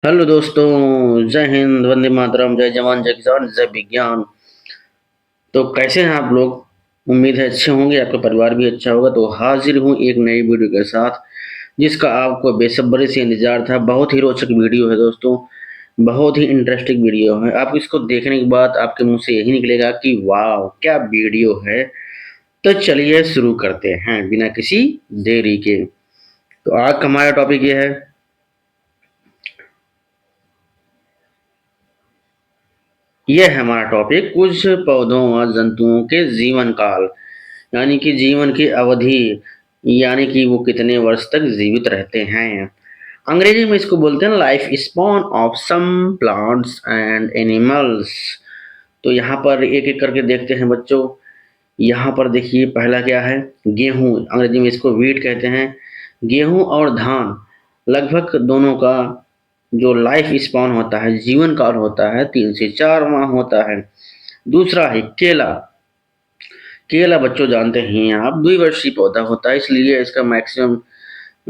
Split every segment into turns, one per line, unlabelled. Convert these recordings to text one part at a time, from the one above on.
Hello दोस्तों। जय हिंद, वंदे मातरम, जय जवान, जय किसान, जय विज्ञान। तो कैसे हैं आप लोग? उम्मीद है अच्छे होंगे, आपका परिवार भी अच्छा होगा। तो हाजिर हूँ एक नई वीडियो के साथ, जिसका आपको बेसब्री से इंतजार था। बहुत ही रोचक वीडियो है दोस्तों, बहुत ही इंटरेस्टिंग वीडियो है। आप इसको देखने के बाद आपके मुंह से यही निकलेगा कि वाह क्या वीडियो है। तो चलिए शुरू करते हैं बिना किसी देरी के। तो आज का हमारा टॉपिक ये है, यह है हमारा टॉपिक, कुछ पौधों और जंतुओं के जीवन काल, यानी कि जीवन की अवधि, यानी कि वो कितने वर्ष तक जीवित रहते हैं। अंग्रेजी में इसको बोलते हैं life span of some plants and animals. तो यहाँ पर एक एक करके देखते हैं बच्चों। यहाँ पर देखिए पहला क्या है, गेहूं, अंग्रेजी में इसको वीट कहते हैं। गेहूं और धान लगभग दोनों का जो लाइफ स्पॉन होता है, जीवन काल होता है, 3 से 4 माह होता है। दूसरा है केला। केला बच्चों जानते ही हैं आप, द्विवर्षीय पौधा होता है, इसलिए इसका मैक्सिमम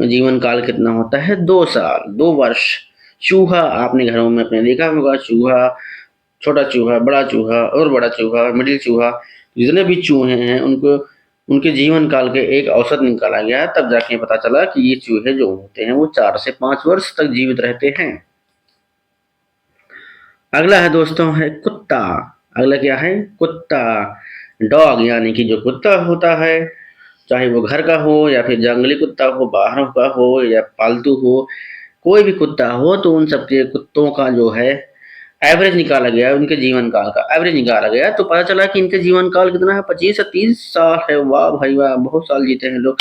जीवन काल कितना होता है, 2 साल, 2 वर्ष। चूहा आपने घरों में अपने देखा होगा, चूहा, छोटा चूहा, बड़ा चूहा और बड़ा चूहा, मिडिल चूहा, जितने भी चूहे हैं उनको उनके जीवन काल के एक औसत निकाला गया, तब जाके पता चला कि ये चूहे जो होते हैं वो 4 से 5 वर्ष तक जीवित रहते हैं। अगला है दोस्तों है कुत्ता। अगला क्या है, कुत्ता, डॉग, यानी कि जो कुत्ता होता है, चाहे वो घर का हो या फिर जंगली कुत्ता हो, बाहर का हो या पालतू हो, कोई भी कुत्ता हो, तो उन सबके कुत्तों का जो है एवरेज निकाला गया, उनके जीवन काल का एवरेज निकाला गया, तो पता चला कि इनके जीवन काल कितना है, 25 से 30 साल है। वाह भाई वाह, बहुत साल जीते हैं लोग।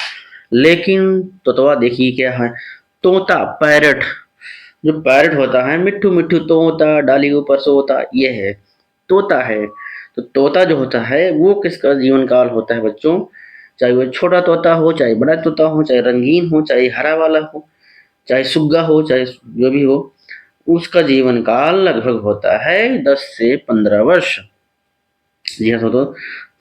लेकिन तोतवा देखिए क्या है, तोता, पैरट, जो पैरट होता है, मिट्ठू मिट्ठू तोता डाली ऊपर सोता, ये है तोता है। तो तोता जो होता है वो किसका जीवन काल होता है बच्चों, चाहे वो छोटा तोता हो, चाहे बड़ा तोता हो, चाहे रंगीन हो, चाहे हरा वाला हो, चाहे सुग्गा हो, चाहे जो भी हो, उसका जीवन काल लगभग होता है 10 से 15 वर्ष। जी हाँ दोस्तों,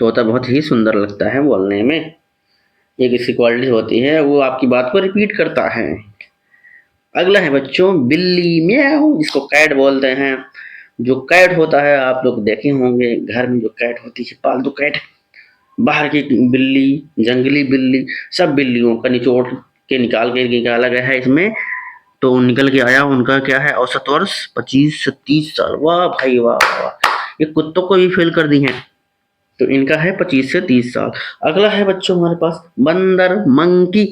तोता बहुत ही सुंदर लगता है बोलने में। एक इसकी क्वालिटी होती है, वो आपकी बात को रिपीट करता है। अगला है बच्चों बिल्ली, म्याऊ, जिसको कैट बोलते हैं। जो कैट होता है, आप लोग देखे होंगे घर में जो कैट होती है, पालतू कैट, बाहर की बिल्ली, जंगली बिल्ली, सब बिल्लियों का निचोड़ के निकाला गया है इसमें। तो निकल के आया उनका क्या है औसत वर्ष, 25 से 30 साल। वाह भाई वाह वाह, ये कुत्तों को भी फेल कर दी है। तो इनका है 25 से 30 साल। अगला है बच्चों हमारे पास बंदर, मंकी,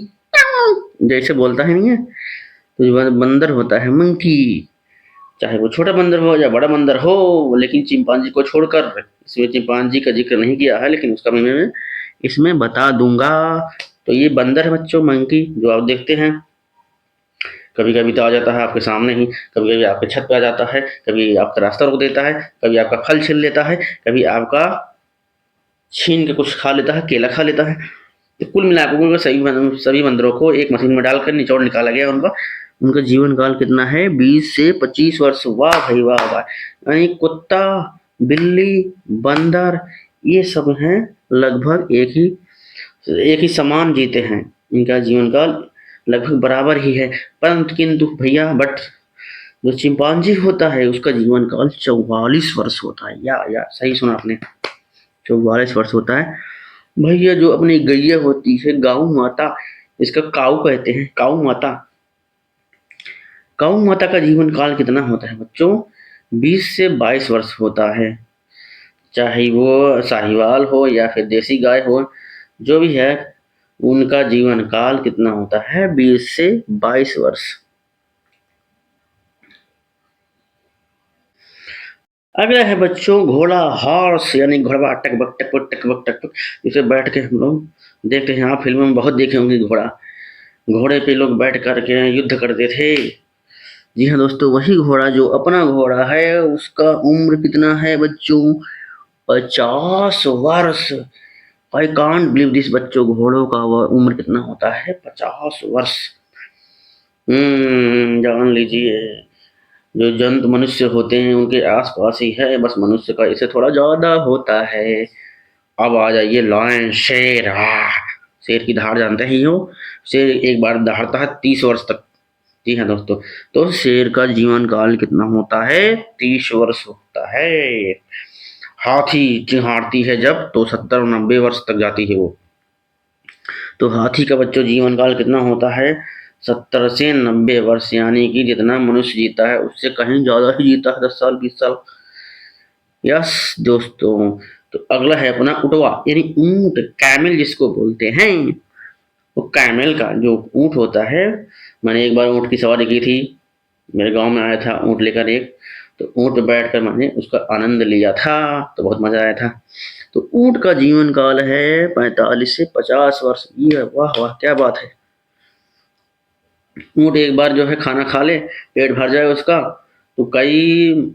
जैसे बोलता है नहीं है, तो जो बंदर होता है मंकी, चाहे वो छोटा बंदर हो या बड़ा बंदर हो, लेकिन चिंपांजी को छोड़कर, इसमें चिंपांजी का जिक्र नहीं किया है, लेकिन उसका मैं इसमें बता दूंगा। तो ये बंदर है बच्चों, मंकी, जो आप देखते हैं कभी कभी तो आ जाता है आपके सामने ही, कभी कभी आपके छत पे आ जाता है, कभी आपका रास्ता रोक देता है, कभी आपका फल छीन लेता है, कभी आपका छीन के कुछ खा लेता है, केला खा लेता है। तो कुल मिलाकर सभी बंदरों को एक मशीन में डालकर निचोड़ निकाला गया उनका। उनका जीवन काल कितना है, 20 से 25 वर्ष। वाह भाई वाह वाह, यानी कुत्ता, बिल्ली, बंदर, ये सब हैं लगभग एक ही समान जीते हैं। इनका जीवन काल लगभग बराबर ही है। परंतु किंतु भैया बट जो चिंपांजी होता है उसका जीवन काल 44 वर्ष होता है। या सही सुना आपने, 44 वर्ष होता है। भैया जो अपनी गैया होती है, गौ माता, इसका काऊ कहते हैं, काऊ माता, काऊ माता का जीवन काल कितना होता है बच्चों, 20 से 22 वर्ष होता है। चाहे वो साहिवाल हो या फिर देसी गाय हो, जो भी है, उनका जीवन काल कितना होता है, 20 से 22 वर्ष। अगला है बच्चों घोड़ा, हॉर्स, यानी घोड़ा, टकबक टकबक टकबक टकबक, इसे बैठ के हम लोग देखते हैं, आप फिल्मों में बहुत देखे होंगे घोड़ा। घोड़े पे लोग बैठ करके युद्ध करते थे। जी हाँ दोस्तों, वही घोड़ा जो अपना घोड़ा है, उसका उम्र कितना है बच्चों, 50 वर्ष। आई कांट बिलीव दिस बच्चों, घोड़ों का वह उम्र कितना होता है, 50 वर्ष। जान लीजिए, जो जंतु मनुष्य होते हैं उनके आसपास ही है, बस मनुष्य का इसे थोड़ा ज्यादा होता है। अब आ जाइए लॉयन, शेर। शेर की दहाड़ जानते ही हो, शेर एक बार दहाड़ता है 30 वर्ष तक, जी हाँ दोस्तों, तो शेर का जीवन काल कितना होता है? 30 वर्ष होता है। हाथी चिंहाड़ती है जब तो 70 और 90 वर्ष तक जाती है वो। तो हाथी का बच्चों जीवन काल कितना होता है? 70 से 90 वर्ष, यानी कि जितना मनुष्य जीता है उससे कहीं ज्यादा ही जीता है, 10 साल 20 साल। यस दोस्तों, तो अगला है अपना उटवा यानी ऊंट, कैमल जिसको बोलते हैं। वो कैमल का जो ऊंट होता है, मैंने एक बार ऊंट की सवारी की थी। मेरे गांव में आया था ऊंट लेकर एक, तो ऊंट पे बैठकर मैंने उसका आनंद लिया था, तो बहुत मजा आया था। तो ऊंट का जीवन काल है 45 से 50 वर्ष। ये वाह वाह क्या बात है। ऊंट एक बार जो है खाना खा ले, पेट भर जाए उसका, तो कई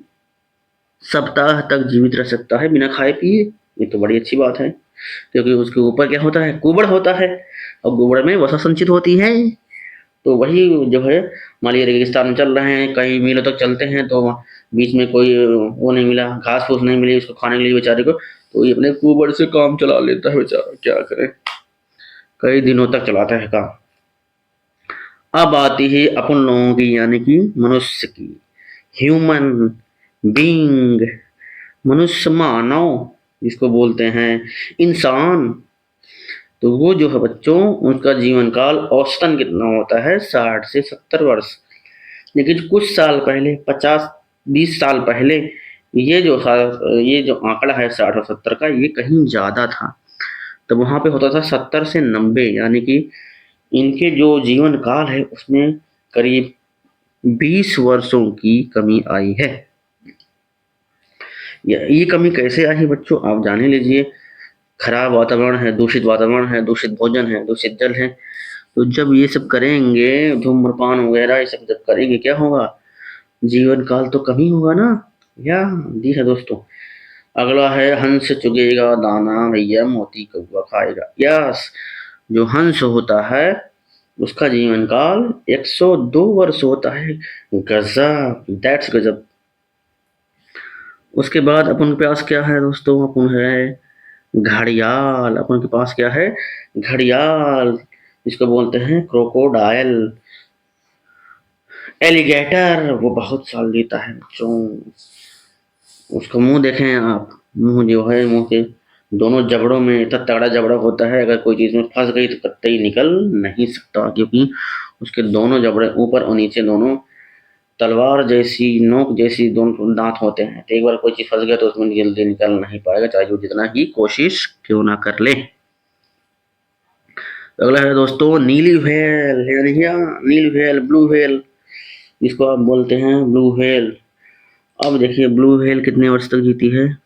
सप्ताह तक जीवित रह सकता है बिना खाए पिए। ये तो बड़ी अच्छी बात है, क्योंकि उसके ऊपर क्या होता है? कुबड़ होता है, और कुबड़ में वसा संचित होती है। तो वही जो है, मान लीजिए रेगिस्तान में चल रहे हैं, कई मीलों तक चलते हैं, तो बीच में कोई वो नहीं मिला, घास फूस नहीं मिली उसको खाने के लिए बेचारे को, तो ये अपने कुबड़ से काम चला लेता है बेचारा, क्या करे, कई दिनों तक चलाता है काम। अब आती है अपन लोगों की यानी कि मनुष्य की, ह्यूमन बीइंग, मनुष्य मानव जिसको बोलते हैं, इंसान। तो वो जो है बच्चों, उनका जीवन काल औसतन कितना होता है? 60 से 70 वर्ष। लेकिन कुछ साल पहले, 50-20 साल पहले, ये जो आंकड़ा है 60 और 70 का, ये कहीं ज्यादा था। तो वहां पे होता था 70 से 90, यानी कि इनके जो जीवन काल है उसमें करीब 20 वर्षों की कमी आई है। ये कमी कैसे आई बच्चों, आप जान ही लीजिए। खराब वातावरण है, दूषित वातावरण है, दूषित भोजन है, दूषित जल है। तो जब ये सब करेंगे, धूम्रपान वगैरह ये सब जब करेंगे, क्या होगा? जीवन काल तो कम ही होगा ना। या जी है दोस्तों, अगला है हंस चुगेगा दाना भैया मोती कौआ खाएगा। यस, जो हंस होता है उसका जीवन काल 102 वर्ष होता है। गजब, दैट्स गजब। उसके बाद अपन के पास क्या है दोस्तों? अपन है घड़ियाल। अपन के पास क्या है? घड़ियाल, जिसको बोलते हैं क्रोकोडायल। एलिगेटर, वो बहुत साल जीता है बच्चों। उसका मुंह देखें आप, मुंह जो है, मुंह के दोनों जबड़ों में इतना तगड़ा जबड़ा होता है, अगर कोई चीज में फंस गई तो कतई निकल नहीं सकता, क्योंकि उसके दोनों जबड़े ऊपर और नीचे दोनों तलवार जैसी, नोक जैसी दोनों दांत होते हैं। तो एक बार कोई चीज फंस गया तो उसमें जल्दी निकल नहीं पाएगा, चाहे वो जितना ही कोशिश क्यों ना कर ले। तो अगला है दोस्तों नीली व्हेल, यानी क्या? नील व्हेल, ब्लू व्हेल, जिसको आप बोलते हैं ब्लू व्हेल। अब देखिए ब्लू व्हेल कितने वर्ष तक जीती है।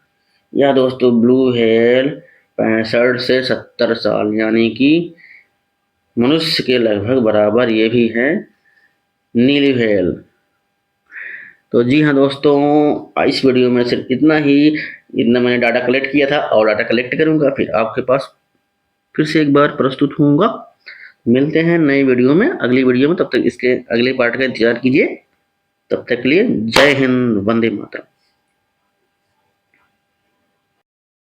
या दोस्तों, ब्लू व्हेल 65 से 70 साल, यानी कि मनुष्य के लगभग बराबर ये भी है नीली व्हेल। तो जी हाँ दोस्तों, इस वीडियो में सिर्फ इतना ही। इतना मैंने डाटा कलेक्ट किया था, और डाटा कलेक्ट करूंगा फिर आपके पास फिर से एक बार प्रस्तुत होऊंगा। मिलते हैं नई वीडियो में, अगली वीडियो में। तब तक इसके अगले पार्ट का इंतजार कीजिए। तब तक के लिए जय हिंद, वंदे मातरम।